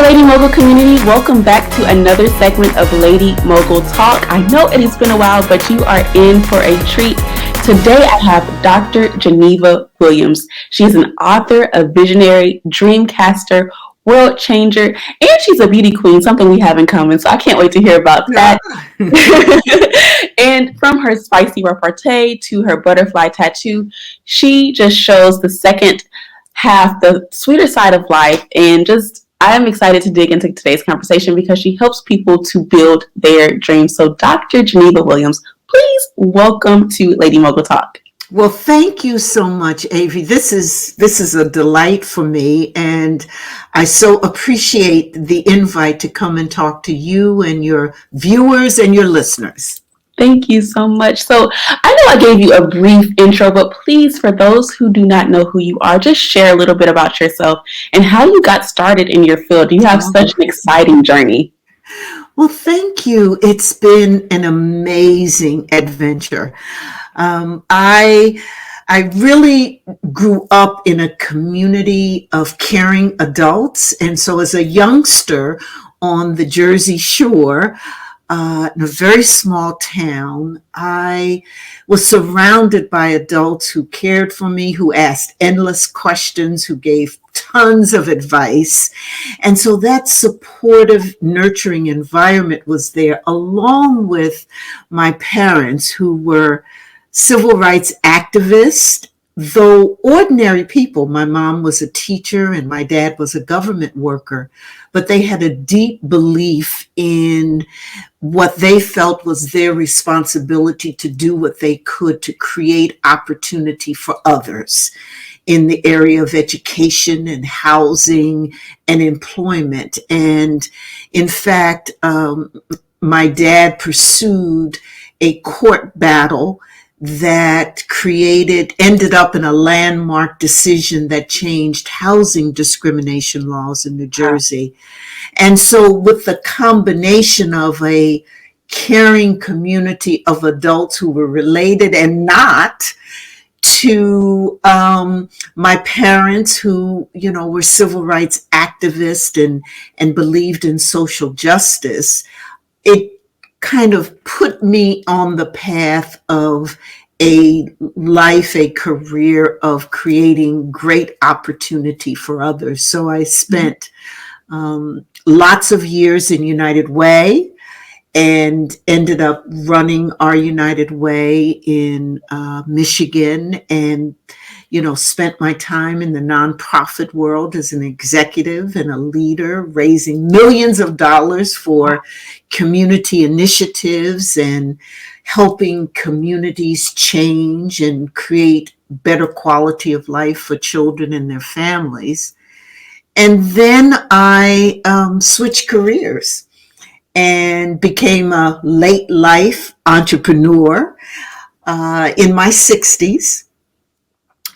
Lady Mogul community, welcome back to another segment of Lady Mogul Talk. I know it has been a while, but you are in for a treat. Today I have Dr. Geneva Williams. She's an author, a visionary, dreamcaster, world changer, and she's a beauty queen, something we have in common. So I can't wait to hear about that. And from her spicy repartee to her butterfly tattoo, she just shows the second half, the sweeter side of life, and just I'm excited to dig into today's conversation because she helps people to build their dreams. So Dr. Geneva Williams, please welcome to Lady Mogul Talk. Well, thank you so much, Avi. This is a delight for me, and I so appreciate the invite to come and talk to you and your viewers and your listeners. Thank you so much. So I know I gave you a brief intro, but please, for those who do not know who you are, just share a little bit about yourself and how you got started in your field. You have such an exciting journey. Well, thank you. It's been an amazing adventure. I really grew up in a community of caring adults. And so as a youngster on the Jersey Shore, in a very small town, I was surrounded by adults who cared for me, who asked endless questions, who gave tons of advice. And so that supportive, nurturing environment was there, along with my parents, who were civil rights activists, though ordinary people. My mom was a teacher and my dad was a government worker, but they had a deep belief in what they felt was their responsibility to do what they could to create opportunity for others in the area of education and housing and employment. And in fact, my dad pursued a court battle that ended up in a landmark decision that changed housing discrimination laws in New Jersey. And so with the combination of a caring community of adults who were related and not to my parents who, were civil rights activists and believed in social justice, it kind of put me on the path of a life, a career of creating great opportunity for others. So I spent lots of years in United Way and ended up running our United Way in Michigan, and spent my time in the nonprofit world as an executive and a leader, raising millions of dollars for community initiatives and helping communities change and create better quality of life for children and their families. And then I switched careers and became a late life entrepreneur in my 60s.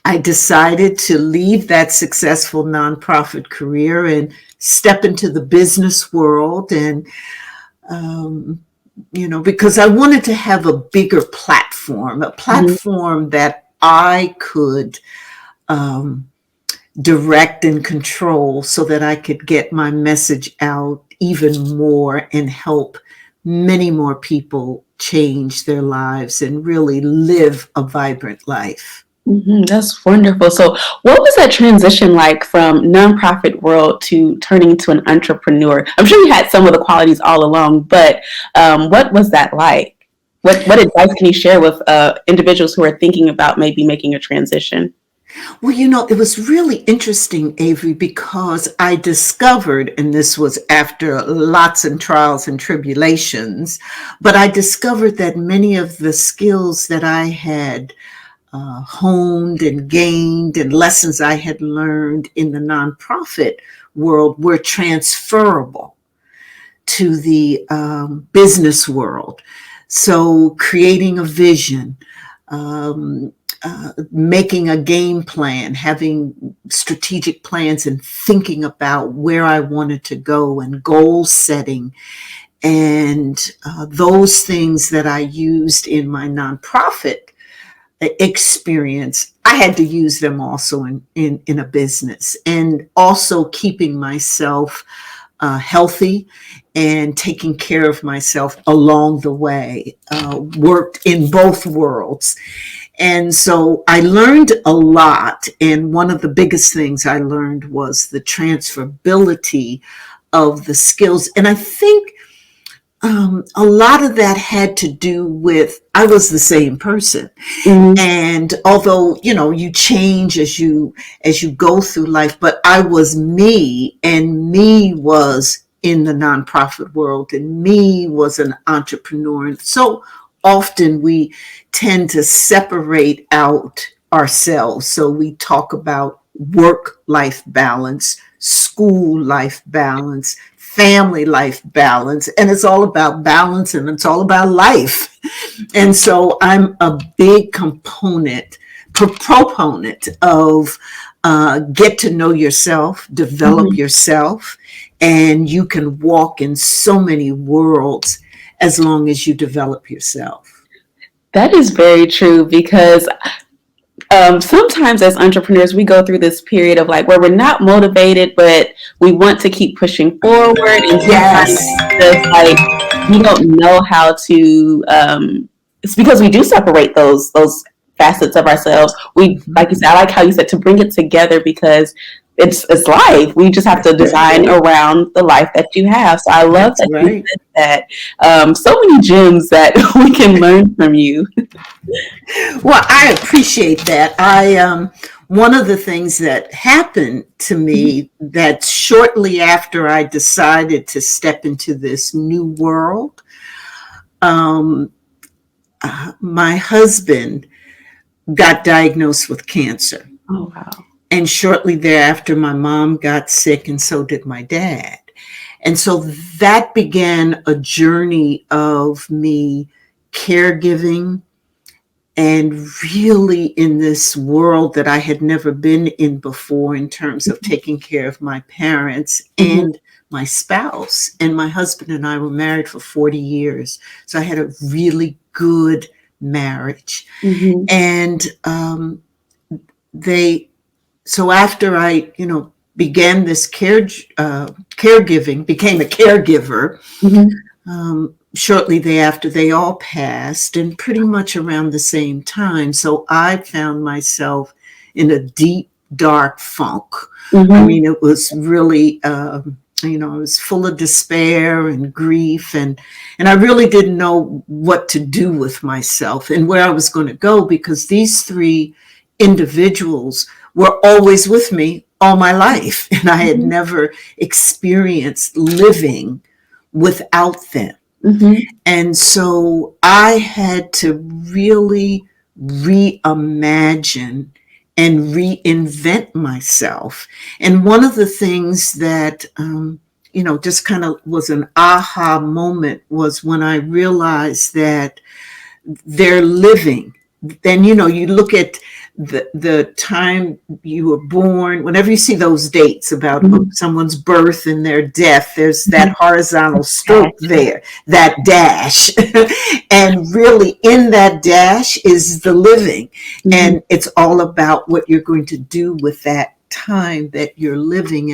I decided to leave that successful nonprofit career and step into the business world. And, because I wanted to have a bigger platform, that I could direct and control so that I could get my message out even more and help many more people change their lives and really live a vibrant life. That's wonderful. So what was that transition like from nonprofit world to turning into an entrepreneur? I'm sure you had some of the qualities all along, but what was that like? What advice can you share with individuals who are thinking about maybe making a transition? Well, it was really interesting, Avery, because I discovered, and this was after lots of trials and tribulations, but I discovered that many of the skills that I had honed and gained and lessons I had learned in the nonprofit world were transferable to the business world. So creating a vision, making a game plan, having strategic plans and thinking about where I wanted to go and goal setting. And those things that I used in my nonprofit experience, I had to use them also in a business, and also keeping myself healthy and taking care of myself along the way. Worked in both worlds. And so I learned a lot. And one of the biggest things I learned was the transferability of the skills. And I think a lot of that had to do with I was the same person. Mhm. And although, you change as you go through life, but I was me, and me was in the nonprofit world, and me was an entrepreneur. And so often we tend to separate out ourselves. So we talk about work-life balance, school life balance, family life balance, and it's all about balance, and it's all about life. And so I'm a big proponent of get to know yourself, develop Mhm. yourself, and you can walk in so many worlds as long as you develop yourself. That is very true because sometimes as entrepreneurs, we go through this period of like where we're not motivated, but we want to keep pushing forward. And sometimes Yes. it's just like we don't know how to. It's because we do separate those facets of ourselves. We, like you said, I like how you said to bring it together because it's life. We just have to design around the life that you have. So I love That's that you right. said that. So many gems that we can learn from you. Well, I appreciate that. I one of the things that happened to me that shortly after I decided to step into this new world, um, my husband got diagnosed with cancer. Oh wow. And shortly thereafter, my mom got sick, and so did my dad. And so that began a journey of me caregiving and really in this world that I had never been in before in terms of taking care of my parents Mhm. and my spouse. And my husband and I were married for 40 years. So I had a really good marriage. Mhm. And they, so after I, began this caregiving, became a caregiver, Mhm. shortly thereafter, they all passed, and pretty much around the same time. So I found myself in a deep, dark funk. I Mhm. mean, it was really, I was full of despair and grief, and I really didn't know what to do with myself and where I was going to go, because these three individuals were always with me all my life, and I had Mhm. never experienced living without them. Mhm. And so I had to really reimagine and reinvent myself. And one of the things that, just kind of was an aha moment was when I realized that they're living. Then, you look at the time you were born, whenever you see those dates about Mhm. someone's birth and their death, there's that Mhm. horizontal stroke Passion. there, that dash. And really in that dash is the living. Mhm. And it's all about what you're going to do with that time that you're living.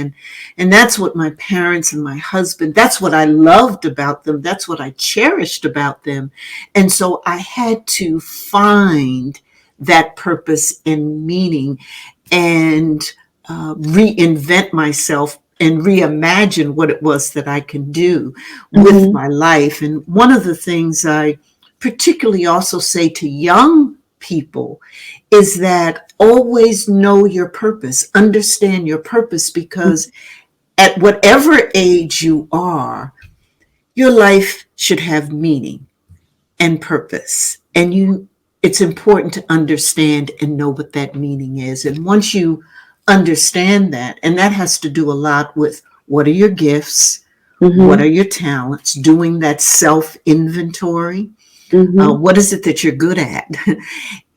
And that's what my parents and my husband, that's what I loved about them. That's what I cherished about them. And so I had to find that purpose and meaning and reinvent myself and reimagine what it was that I can do with Mhm. my life. And one of the things I particularly also say to young people is that always know your purpose, understand your purpose, because at whatever age you are, your life should have meaning and purpose. And it's important to understand and know what that meaning is. And once you understand that, and that has to do a lot with what are your gifts, what are Mhm. your talents, doing that self inventory. Mhm. What is it that you're good at?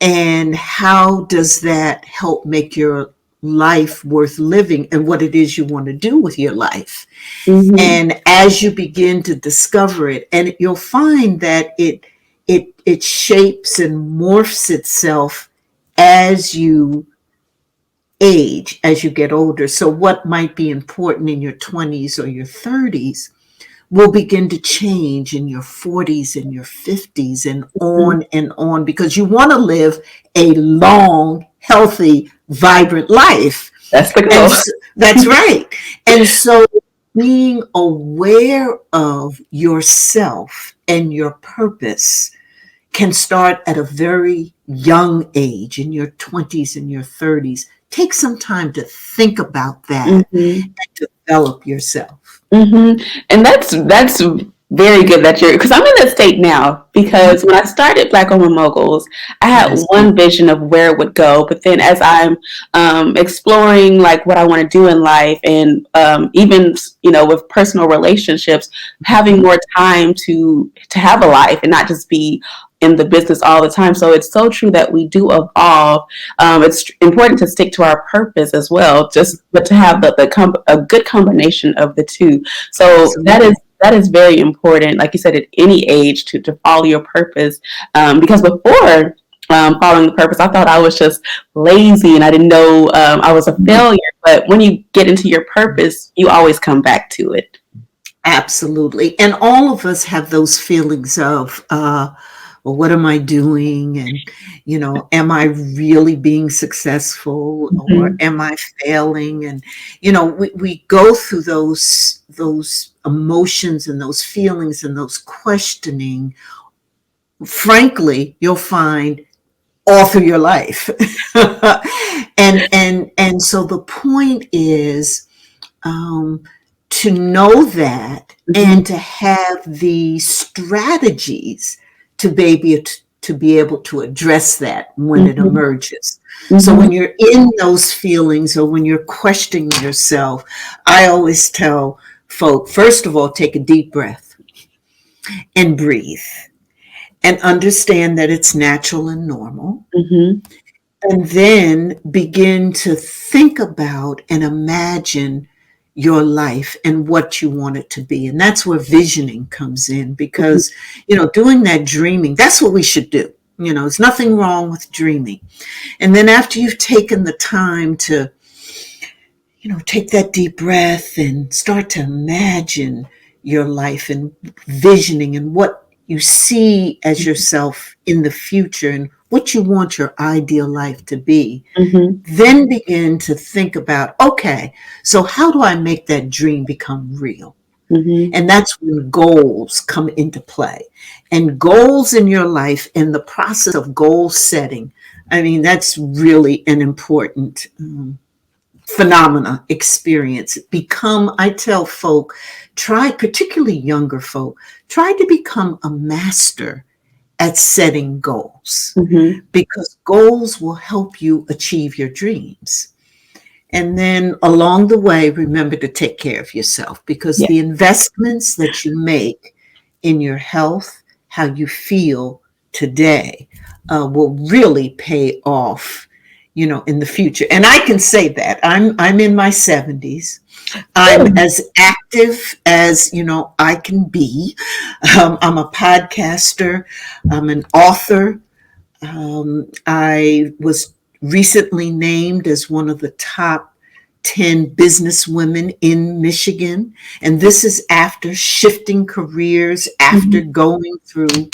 And how does that help make your life worth living, and what it is you want to do with your life? Mhm. And as you begin to discover it, and you'll find that it shapes and morphs itself as you age as you get older. So what might be important in your 20s or your 30s will begin to change in your 40s and your 50s and on, because you want to live a long, healthy, vibrant life. That's the And goal. that's right. And so being aware of yourself and your purpose can start at a very young age, in your 20s and your 30s. Take some time to think about that Hmm. and develop yourself. And that's very good that you're, because I'm in that state now, because when I started Black Women Moguls, I had Yes. one vision of where it would go, but then as I'm exploring like what I want to do in life, and even with personal relationships, having more time to have a life and not just be in the business all the time. So it's so true that we do evolve. It's important to stick to our purpose as well, just but to have a good combination of the two. So Absolutely. that is very important, like you said, at any age to follow your purpose. Because before following the purpose, I thought I was just lazy and I didn't know I was a failure. But when you get into your purpose, you always come back to it. Absolutely. And all of us have those feelings of, well, what am I doing? And, am I really being successful, or Mhm. am I failing? And, we go through those emotions and those feelings and those questioning. Frankly, you'll find all through your life. And so the point is, um, to know that Mhm. and to have the strategies to be able to address that when it Mhm. emerges. So Mhm. when you're in those feelings or when you're questioning yourself, I always tell folk, first of all, take a deep breath and breathe and understand that it's natural and normal. Mhm. And then begin to think about and imagine your life and what you want it to be. And that's where visioning comes in, Mhm. because, doing that dreaming, that's what we should do. There's nothing wrong with dreaming. And then after you've taken the time to, take that deep breath and start to imagine your life and visioning and what you see as yourself in the future and what you want your ideal life to be, Mhm. then begin to think about, okay, so how do I make that dream become real? Mhm. And that's when goals come into play. And goals in your life and the process of goal setting, I mean, that's really an important phenomena experience. I tell folk, particularly younger folk, try to become a master at setting goals, Mhm. because goals will help you achieve your dreams. And then along the way, remember to take care of yourself, because Yeah. the investments that you make in your health, how you feel today, will really pay off, in the future. And I can say that I'm in my 70s. I'm as active as I can be. I'm a podcaster. I'm an author. I was recently named as one of the top 10 businesswomen in Michigan. And this is after shifting careers, after Mhm. going through,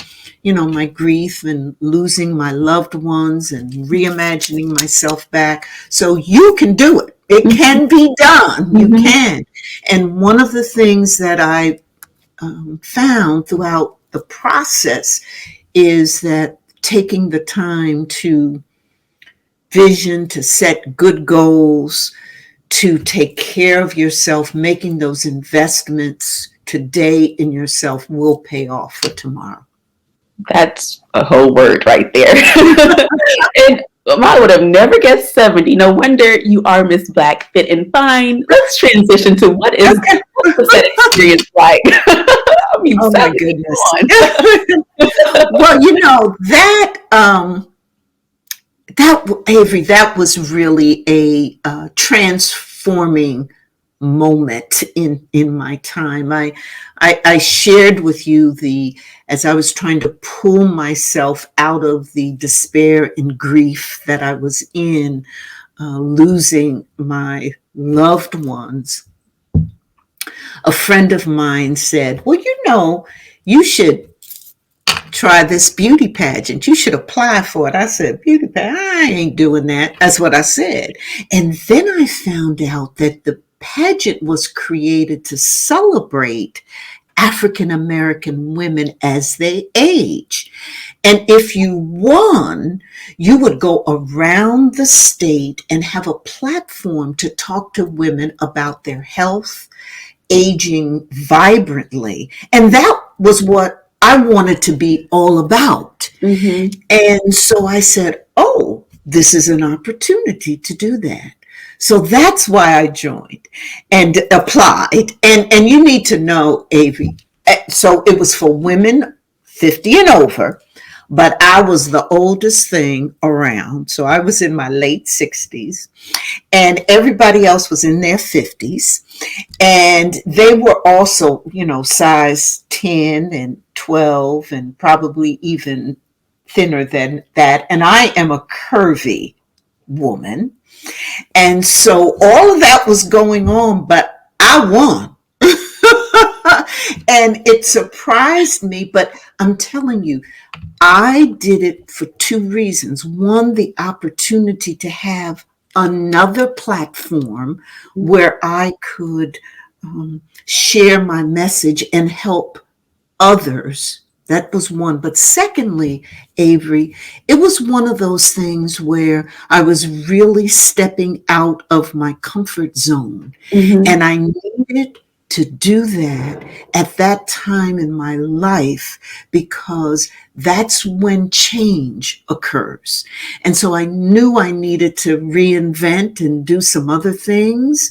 my grief and losing my loved ones and reimagining myself back. So you can do it. It Mhm. can be done. You Mhm. can. And one of the things that I found throughout the process is that taking the time to vision, to set good goals, to take care of yourself, making those investments today in yourself will pay off for tomorrow. That's a whole word right there. And I would have never guessed 70. No wonder you are Miss Black, fit and fine. Let's transition to Okay. what's that experience like? I mean, Oh my 70, goodness. come Well, that Avery, that was really a transforming moment in my time. I shared with you as I was trying to pull myself out of the despair and grief that I was in. losing my loved ones, a friend of mine said, well, you should try this beauty pageant. You should apply for it. I said, beauty pageant? I ain't doing that. That's what I said. And then I found out that the pageant was created to celebrate African American women as they age. And if you won, you would go around the state and have a platform to talk to women about their health, aging vibrantly. And that was what I wanted to be all about. Mm-hmm. And so I said, oh, this is an opportunity to do that. So that's why I joined and applied. And you need to know, Avery, so it was for women 50 and over, but I was the oldest thing around. So I was in my late 60s and everybody else was in their 50s. And they were also, size 10 and 12 and probably even thinner than that. And I am a curvy woman. And so all of that was going on, but I won. And it surprised me, but I'm telling you, I did it for two reasons. One, the opportunity to have another platform where I could share my message and help others. That was one. But secondly, Avery, it was one of those things where I was really stepping out of my comfort zone. Mm-hmm. And I needed to do that at that time in my life because that's when change occurs. And so I knew I needed to reinvent and do some other things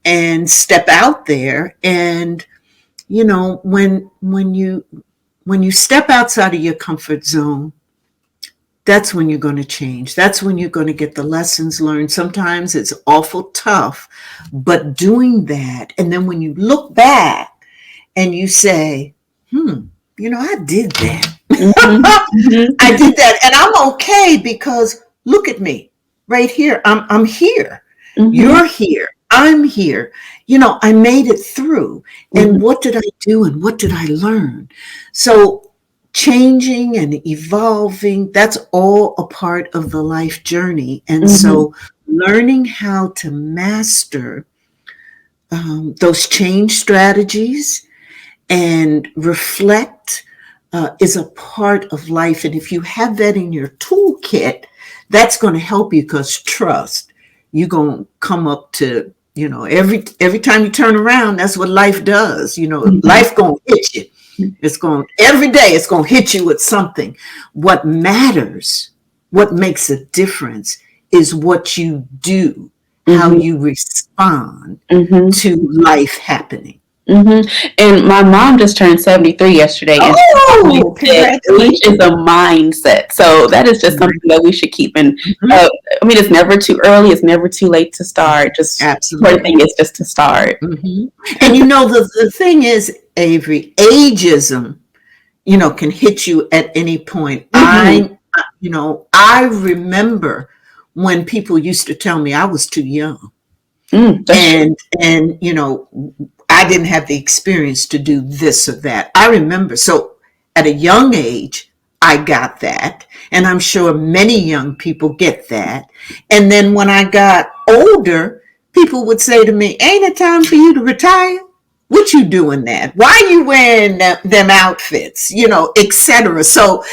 and step out there. And, when you step outside of your comfort zone, that's when you're going to change. That's when you're going to get the lessons learned. Sometimes it's awful tough, but doing that. And then when you look back and you say, I did that. Mm-hmm. I did that. And I'm okay because look at me right here. I'm here. Mm-hmm. You're here. I'm here. I made it through. Mm-hmm. And what did I do? And what did I learn? So changing and evolving, that's all a part of the life journey. And mm-hmm. so learning how to master those change strategies and reflect is a part of life. And if you have that in your toolkit, that's going to help you because trust, you're going to come up to, every time you turn around, that's what life does. Mm-hmm. Life going to hit you. Every day it's going to hit you with something. What matters, what makes a difference is what you do, mm-hmm. how you respond mm-hmm. to life happening. Mm-hmm. And my mom just turned 73 yesterday. And age is a mindset. So that is just something that we should keep in. Mm-hmm. It's never too early. It's never too late to start. Just absolutely. The thing is just to start. Mm-hmm. And the thing is, Avery, ageism, can hit you at any point. Mm-hmm. I remember when people used to tell me I was too young. And I didn't have the experience to do this or that. I remember. So at a young age, I got that. And I'm sure many young people get that. And then when I got older, people would say to me, ain't it time for you to retire? What you doing that? Why you wearing them outfits, etc. So,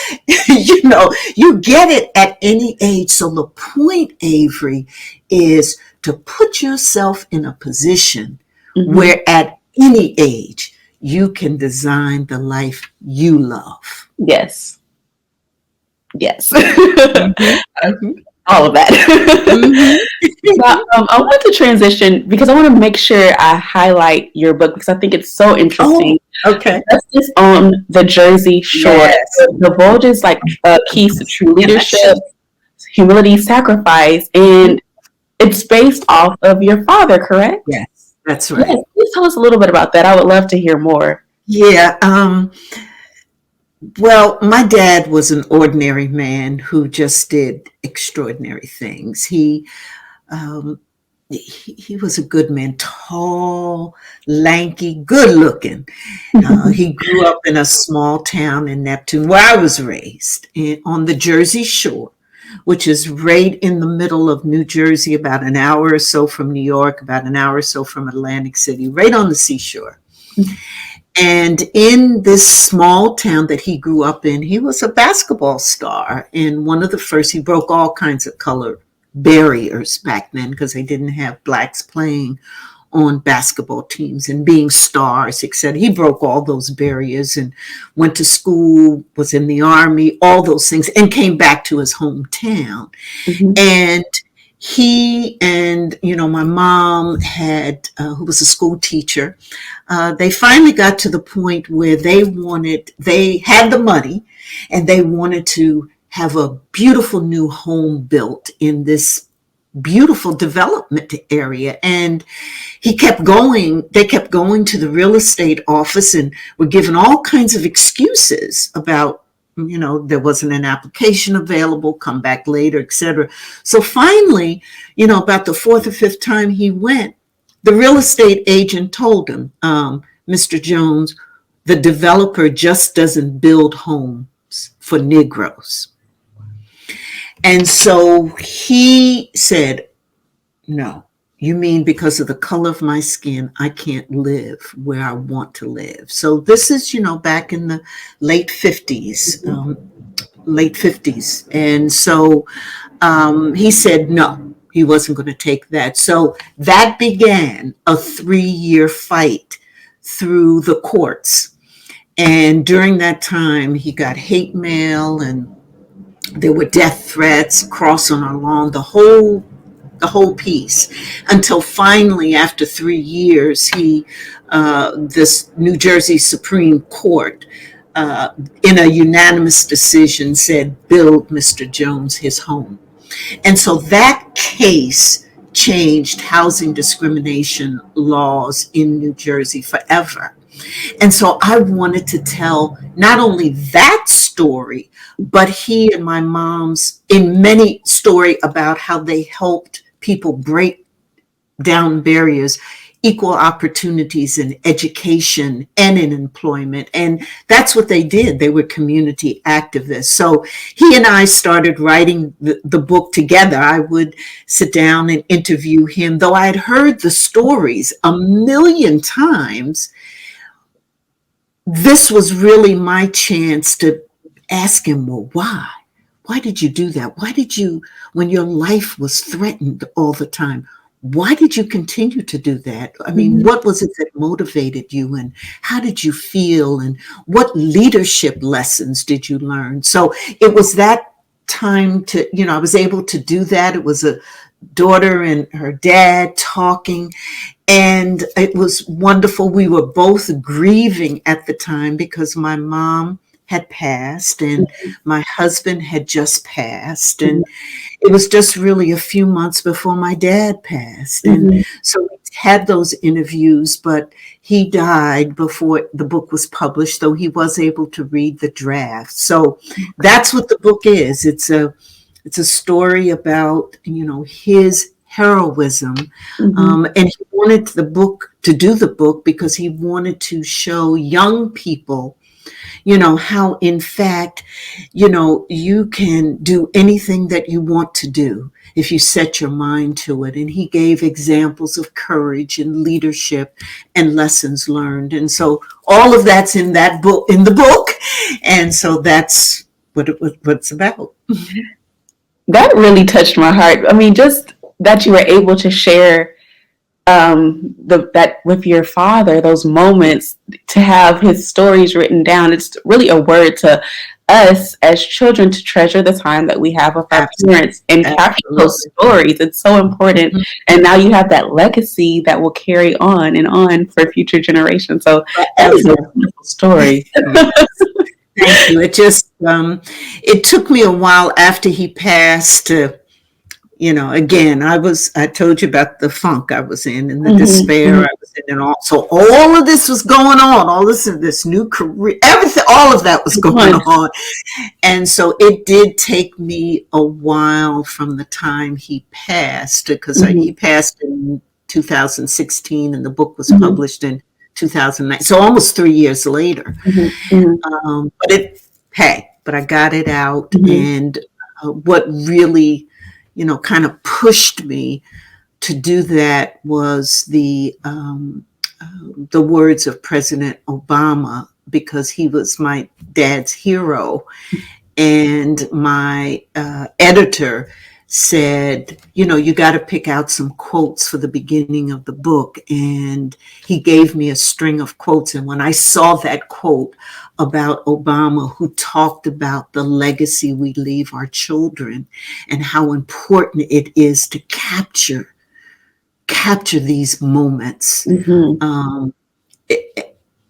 you get it at any age. So the point, Avery, is to put yourself in a position mm-hmm. where at any age you can design the life you love. Yes. Mm-hmm. All of that. Mm-hmm. Now, I want to transition because I want to make sure I highlight your book because I think it's so interesting. Oh, okay. That's just on the Jersey Shore. Yes. The Bulge is like keys to true leadership, humility, sacrifice, and it's based off of your father, correct? Yes, that's right. Yes. Please tell us a little bit about that. I would love to hear more. Yeah. Well, my dad was an ordinary man who just did extraordinary things. He um, he was a good man, tall, lanky, good looking. He grew up in a small town in Neptune, where I was raised, on the Jersey Shore, which is right in the middle of New Jersey, about an hour or so from New York, about an hour or so from Atlantic City, right on the seashore. And in this small town that he grew up in, he was a basketball star. And one of the first, he broke all kinds of color barriers back then because they didn't have blacks playing on basketball teams and being stars, etc. He broke all those barriers and went to school, was in the army, all those things, and came back to his hometown. Mm-hmm. And he and, my mom who was a school teacher, they finally got to the point where they had the money and they wanted to have a beautiful new home built in this beautiful development area. And they kept going to the real estate office and were given all kinds of excuses about, there wasn't an application available, come back later, etc. So finally, about the fourth or fifth time he went, the real estate agent told him, Mr. Jones, the developer just doesn't build homes for Negroes. And so he said, no, you mean because of the color of my skin, I can't live where I want to live. So this is, back in the late 50s. And so he said, no, he wasn't going to take that. So that began a 3-year fight through the courts. And during that time, he got hate mail and there were death threats across and along the whole piece, until finally, after 3 years, this New Jersey Supreme Court, in a unanimous decision, said, build Mr. Jones his home. And so that case changed housing discrimination laws in New Jersey forever. And so I wanted to tell not only that story, but he and my mom's story about how they helped people break down barriers, equal opportunities in education and in employment. And that's what they did. They were community activists. So he and I started writing the book together. I would sit down and interview him, though I had heard the stories a million times. This was really my chance to ask him, well, why? Why did you do that? Why did you, when your life was threatened all the time, why did you continue to do that? I mean, what was it that motivated you, and how did you feel, and what leadership lessons did you learn? So it was that time to, I was able to do that. It was a daughter and her dad talking, and it was wonderful. We were both grieving at the time because my mom had passed and my husband had just passed, and it was just really a few months before my dad passed. And so we had those interviews, but he died before the book was published, though he was able to read the draft. So that's what the book is. It's a story about, his heroism. And he wanted to do the book because he wanted to show young people, how in fact, you can do anything that you want to do if you set your mind to it. And he gave examples of courage and leadership and lessons learned. And so all of that's in the book. And so that's what it's about. That really touched my heart. I mean, just that you were able to share that with your father, those moments, to have his stories written down. It's really a word to us as children to treasure the time that we have with our parents and capture those stories. It's so important. And now you have that legacy that will carry on and on for future generations. So that is a wonderful story. Thank you. It just, it took me a while after he passed to, again, I told you about the funk I was in and the despair I was And also all of this was going on, all this new career, everything, all of that was going on. And so it did take me a while from the time he passed, because he passed in 2016 and the book was published in 2009. So almost 3 years later. But I got it out. And what really, kind of pushed me to do that was the words of President Obama, because he was my dad's hero. And my editor said, you got to pick out some quotes for the beginning of the book. And he gave me a string of quotes. And when I saw that quote about Obama, who talked about the legacy we leave our children and how important it is to capture these moments,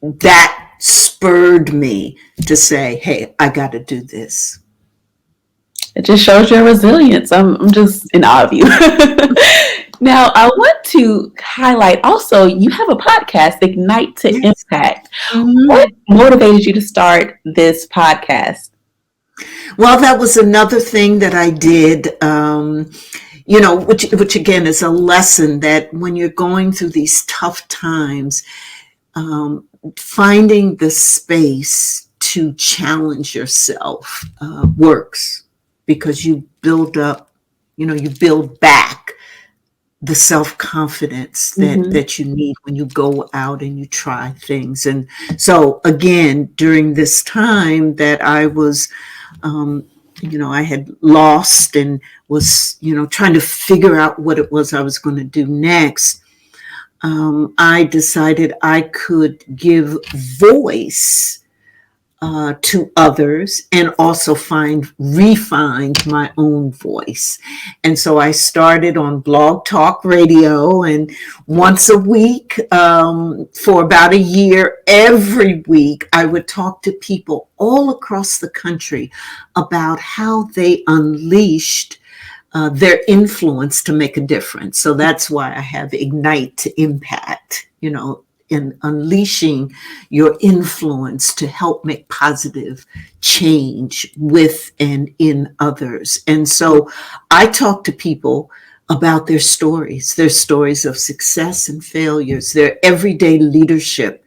that spurred me to say, hey, I got to do this. It just shows your resilience. I'm just in awe of you. Now, I want to highlight also, you have a podcast, Ignite to Impact. What motivated you to start this podcast? Well, that was another thing that I did, which again is a lesson that when you're going through these tough times, finding the space to challenge yourself works, because you build up, you build back the self-confidence that you need when you go out and you try things. And so again, during this time that I was, I had lost and was, trying to figure out what it was I was going to do next, I decided I could give voice to others and also refine my own voice. And so I started on Blog Talk Radio, and once a week for about a year, every week, I would talk to people all across the country about how they unleashed their influence to make a difference. So that's why I have Ignite to Impact, in unleashing your influence to help make positive change with and in others. And so I talk to people about their stories of success and failures, their everyday leadership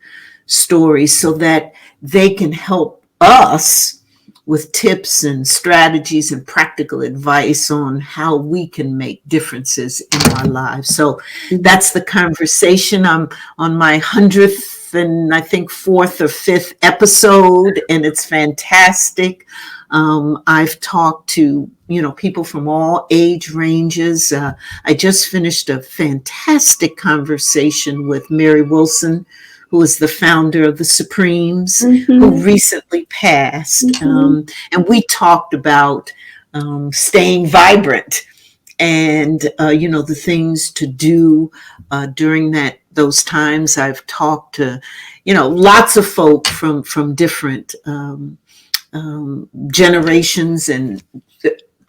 stories, so that they can help us with tips and strategies and practical advice on how we can make differences in our lives. So that's the conversation. I'm on my 100th and I think 4th or 5th episode, and it's fantastic. I've talked to, people from all age ranges. I just finished a fantastic conversation with Mary Wilson, who is the founder of the Supremes, who recently passed. And we talked about staying vibrant and, the things to do during those times. I've talked to, lots of folk from different generations and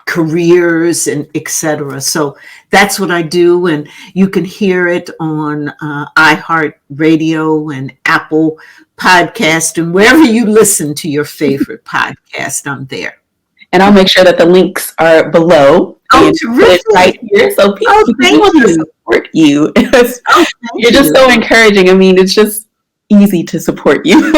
careers and etc. So that's what I do, and you can hear it on iHeartRadio and Apple Podcast, and wherever you listen to your favorite podcast, I'm there. And I'll make sure that the links are below. Oh, terrific. Right here, so people want to support you. You're just so encouraging. I mean, it's just easy to support you.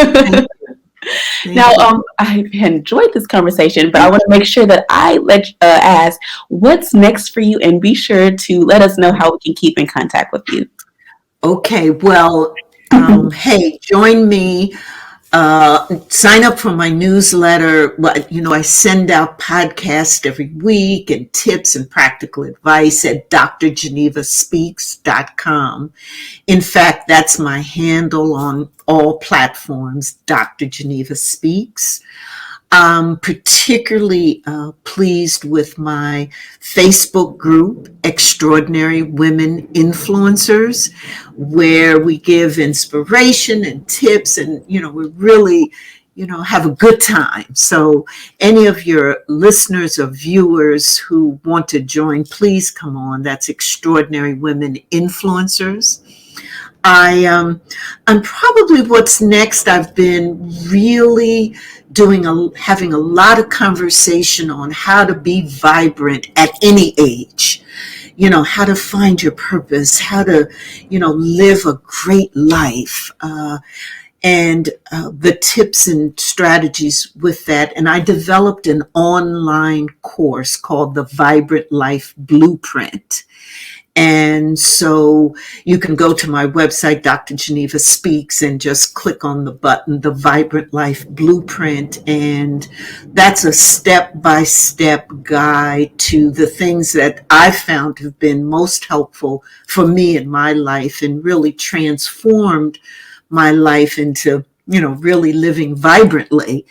Now, I enjoyed this conversation, but I want to make sure that I ask what's next for you, and be sure to let us know how we can keep in contact with you. Okay, well, hey, join me. Sign up for my newsletter. I send out podcasts every week and tips and practical advice at drgenevaspeaks.com. In fact, that's my handle on all platforms, Dr. Geneva Speaks. I'm particularly pleased with my Facebook group, Extraordinary Women Influencers, where we give inspiration and tips, and, we really, have a good time. So any of your listeners or viewers who want to join, please come on. That's Extraordinary Women Influencers. I'm probably what's next. I've been really having a lot of conversation on how to be vibrant at any age. How to find your purpose, how to, live a great life, and the tips and strategies with that. And I developed an online course called the Vibrant Life Blueprint. And so you can go to my website, Dr. Geneva Speaks, and just click on the button, the Vibrant Life Blueprint. And that's a step-by-step guide to the things that I found have been most helpful for me in my life and really transformed my life into, really living vibrantly.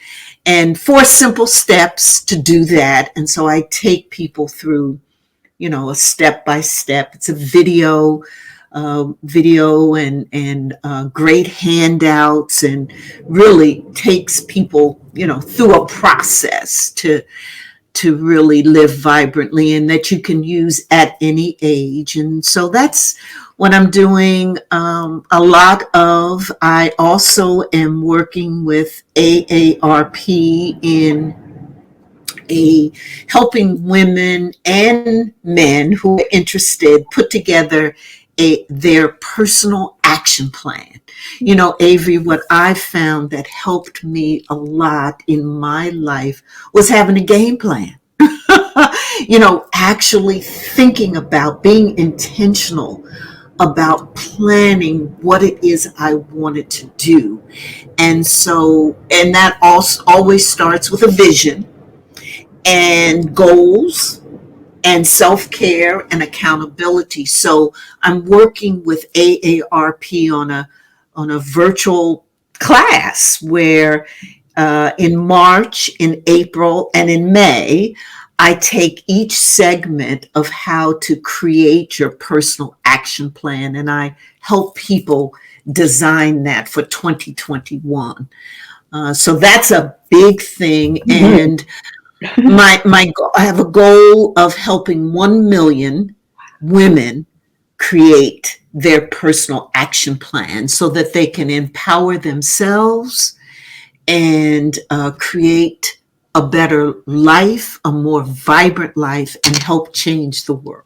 And 4 simple steps to do that. And so I take people through a step by step. It's a video and great handouts, and really takes people, through a process to really live vibrantly, and that you can use at any age. And so that's what I'm doing a lot of. I also am working with AARP in helping women and men who are interested put together their personal action plan. Avery, what I found that helped me a lot in my life was having a game plan. Actually thinking about being intentional about planning what it is I wanted to do. And that also always starts with a vision and goals and self-care and accountability. So I'm working with AARP on a virtual class where in March, in April, and in May, I take each segment of how to create your personal action plan, and I help people design that for 2021. So that's a big thing. And I have a goal of helping 1 million women create their personal action plan so that they can empower themselves and create a better life, a more vibrant life, and help change the world.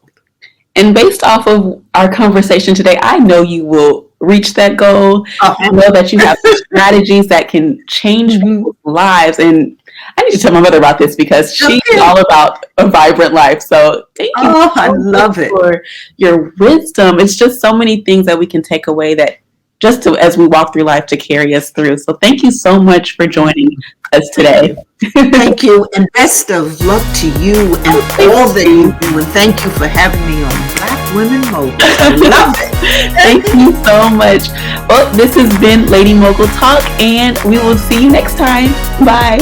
And based off of our conversation today, I know you will reach that goal. I know that you have strategies that can change people's lives. And I need to tell my mother about this because she's all about a vibrant life. So thank you I love it for your wisdom. It's just so many things that we can take away that just as we walk through life to carry us through. So thank you so much for joining us today. Thank you, and best of luck to you and all that you do. And thank you for having me on Black Women Mogul. I love it. Thank you so much. Well, this has been Lady Mogul Talk, and we will see you next time. Bye.